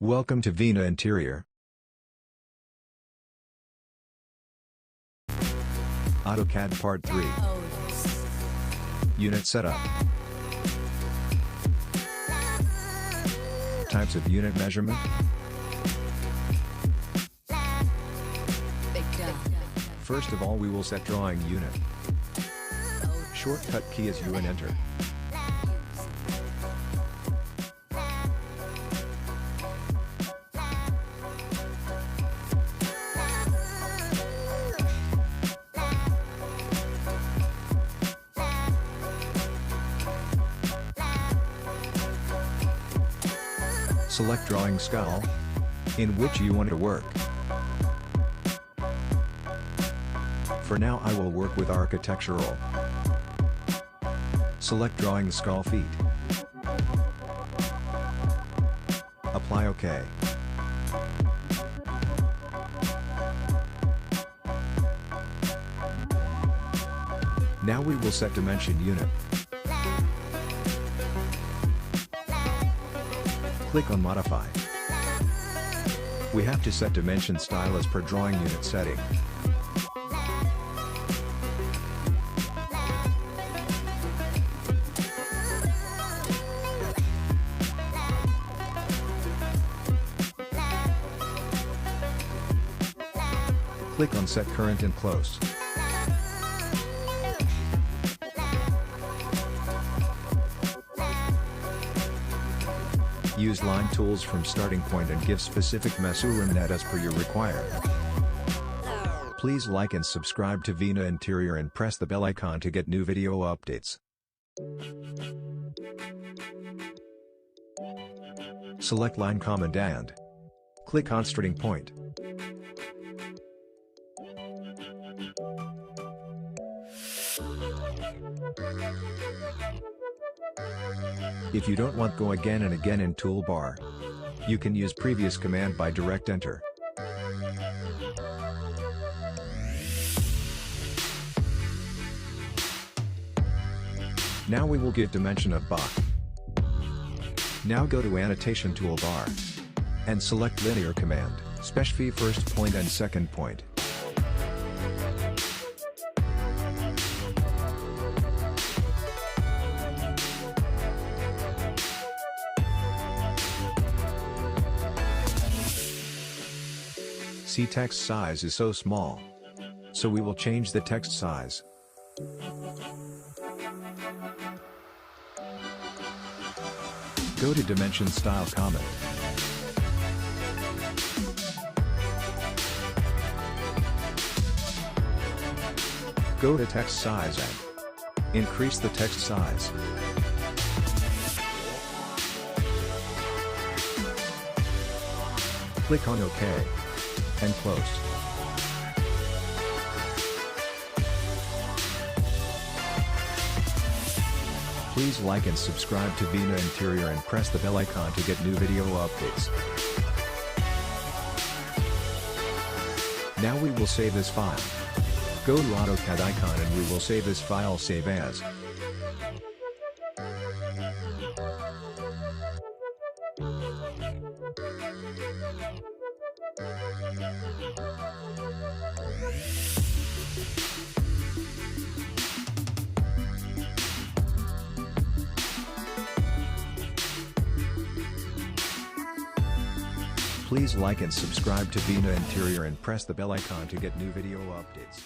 Welcome to Vina Interior. Autocad Part 3. Unit Setup. Types of unit measurement. First of all, we will set drawing unit. Shortcut key is U and enter. Select drawing style, in which you want to work. For now I will work with architectural. Select drawing skull feet. Apply OK. Now we will set dimension unit. Click on Modify. We have to set dimension style as per drawing unit setting. Click on Set Current and Close. Use line tools from starting point and give specific measure net as per your require. Please like and subscribe to Vina Interior and press the bell icon to get new video updates. Select line command and click on starting point. If you don't want go again and again in toolbar, you can use previous command by direct enter. Now we will give dimension of box. Now go to annotation toolbar and select linear command, specify first point and second point. See, text size is so small, so we will change the text size. Go to dimension style comment. Go to text size and increase the text size. Click on OK and close. Please like and subscribe to Vina Interior and press the bell icon to get new video updates. Now we will save this file. Go to AutoCAD icon and we will save this file, save as. Please like and subscribe to Vina Interior and press the bell icon to get new video updates.